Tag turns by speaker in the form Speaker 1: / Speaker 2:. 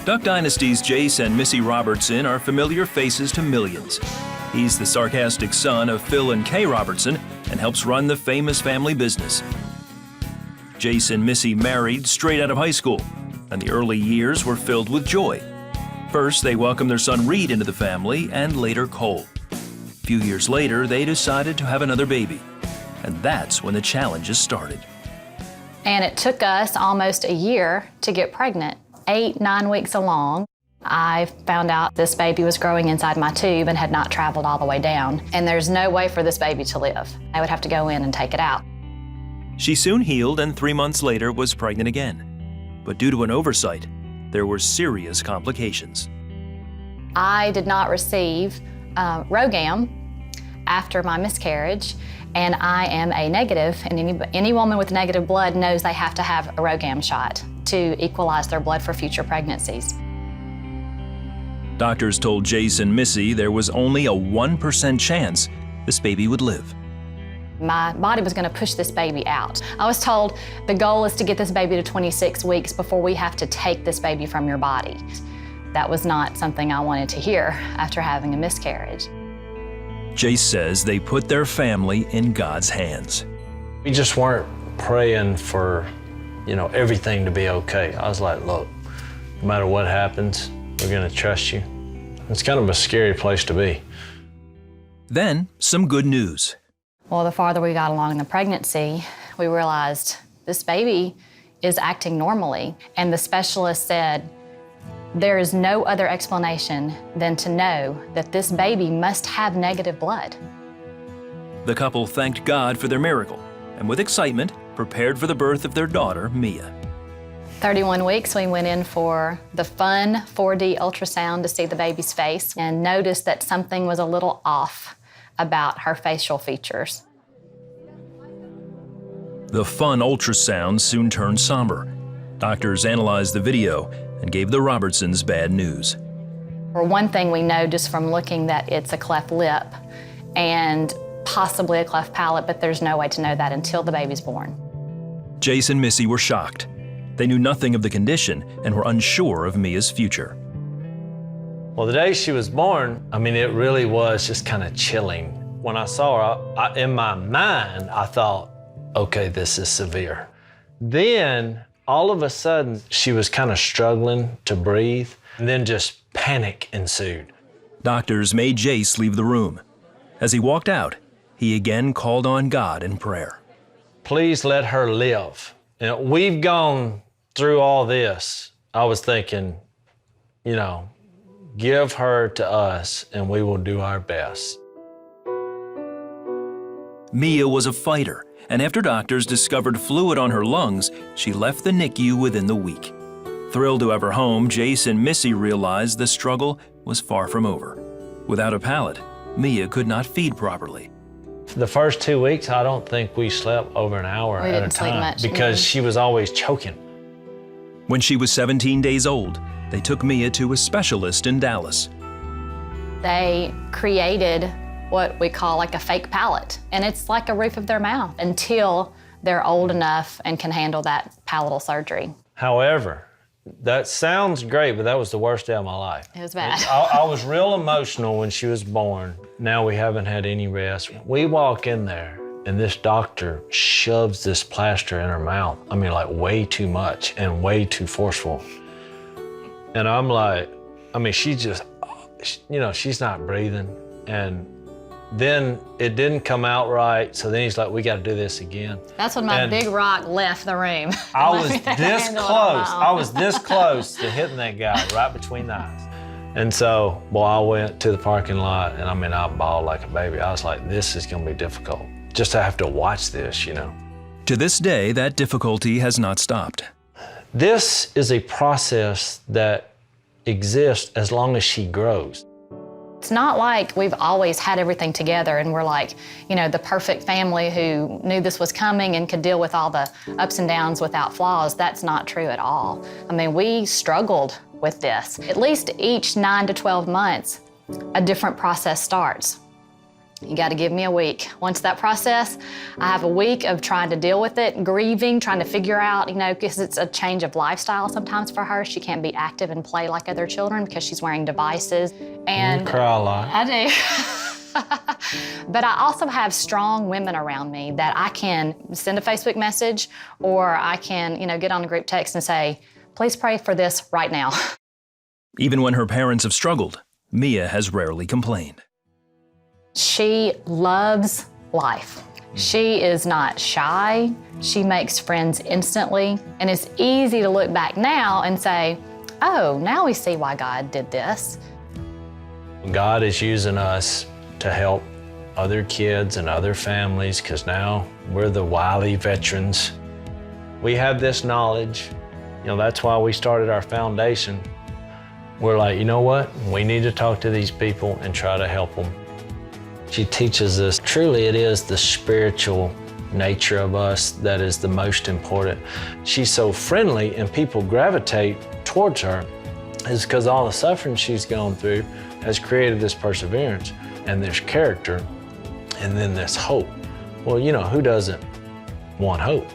Speaker 1: Duck Dynasty's Jase and Missy Robertson are familiar faces to millions. He's the sarcastic son of Phil and Kay Robertson and helps run the famous family business. Jase and Missy married straight out of high school, and the early years were filled with joy. First, they welcomed their son Reed into the family, and later Cole. A few years later, they decided to have another baby, and that's when the challenges started.
Speaker 2: And it took us almost a year to get pregnant. 8-9 weeks along, I found out this baby was growing inside my tube and had not traveled all the way down. And there's no way for this baby to live. I would have to go in and take it out.
Speaker 1: She soon healed and 3 months later was pregnant again. But due to an oversight, there were serious complications.
Speaker 2: I did not receive RhoGAM after my miscarriage, and I am A negative, and any woman with negative blood knows they have to have a RhoGAM shot to equalize their blood for future pregnancies.
Speaker 1: Doctors told Jase and Missy there was only a 1% chance this baby would live.
Speaker 2: My body was going to push this baby out. I was told the goal is to get this baby to 26 weeks before we have to take this baby from your body. That was not something I wanted to hear after having a miscarriage.
Speaker 1: Jase says they put their family in God's hands.
Speaker 3: We just weren't praying for, everything to be okay. I was like, look, no matter what happens, we're going to trust you. It's kind of a scary place to be.
Speaker 1: Then, some good news.
Speaker 2: Well, the farther we got along in the pregnancy, we realized this baby is acting normally. And the specialist said, there is no other explanation than to know that this baby must have negative blood.
Speaker 1: The couple thanked God for their miracle, and with excitement, prepared for the birth of their daughter, Mia.
Speaker 2: 31 weeks, we went in for the fun 4D ultrasound to see the baby's face and noticed that something was a little off about her facial features.
Speaker 1: The fun ultrasound soon turned somber. Doctors analyzed the video and gave the Robertsons bad news.
Speaker 2: For one thing, we know just from looking that it's a cleft lip and possibly a cleft palate, but there's no way to know that until the baby's born.
Speaker 1: Jase and Missy were shocked. They knew nothing of the condition and were unsure of Mia's future.
Speaker 3: Well, the day she was born, it really was just kind of chilling. When I saw her, in my mind, I thought, okay, this is severe. Then, all of a sudden, she was kind of struggling to breathe, and then just panic ensued.
Speaker 1: Doctors made Jase leave the room. As he walked out, he again called on God in prayer.
Speaker 3: Please let her live. We've gone through all this. I was thinking, give her to us and we will do our best.
Speaker 1: Mia was a fighter, and after doctors discovered fluid on her lungs, she left the NICU within the week. Thrilled to have her home, Jase and Missy realized the struggle was far from over. Without a palate, Mia could not feed properly.
Speaker 3: The first 2 weeks, I don't think we slept over an hour at a time.
Speaker 2: We didn't sleep much.
Speaker 3: Because she was always choking.
Speaker 1: When she was 17 days old, they took Mia to a specialist in Dallas.
Speaker 2: They created what we call like a fake palate, and it's like a roof of their mouth until they're old enough and can handle that palatal surgery.
Speaker 3: However, that sounds great, but that was the worst day of my life.
Speaker 2: It was bad.
Speaker 3: I was real emotional when she was born. Now we haven't had any rest. We walk in there, and this doctor shoves this plaster in her mouth. Like way too much and way too forceful. And I'm like, she's just, she's not breathing. And then it didn't come out right, so then he's like, we got to do this again.
Speaker 2: That's when my big rock left the room.
Speaker 3: I was this close. I was this close to hitting that guy right between the eyes. And so, I went to the parking lot, and I bawled like a baby. I was like, this is going to be difficult, just to have to watch this,
Speaker 1: To this day, that difficulty has not stopped.
Speaker 3: This is a process that exists as long as she grows.
Speaker 2: It's not like we've always had everything together and we're like, the perfect family who knew this was coming and could deal with all the ups and downs without flaws. That's not true at all. We struggled with this. At least each 9 to 12 months, a different process starts. You got to give me a week. Once that process, I have a week of trying to deal with it, grieving, trying to figure out, because it's a change of lifestyle sometimes for her. She can't be active and play like other children because she's wearing devices. And
Speaker 3: you cry a lot.
Speaker 2: I do. But I also have strong women around me that I can send a Facebook message, or I can, get on a group text and say, please pray for this right now.
Speaker 1: Even when her parents have struggled, Mia has rarely complained.
Speaker 2: She loves life. She is not shy. She makes friends instantly. And it's easy to look back now and say, oh, now we see why God did this.
Speaker 3: God is using us to help other kids and other families, because now we're the wily veterans. We have this knowledge. That's why we started our foundation. We're like, you know what? We need to talk to these people and try to help them. She teaches us, truly it is the spiritual nature of us that is the most important. She's so friendly and people gravitate towards her is because all the suffering she's gone through has created this perseverance and this character and then this hope. Well, who doesn't want hope?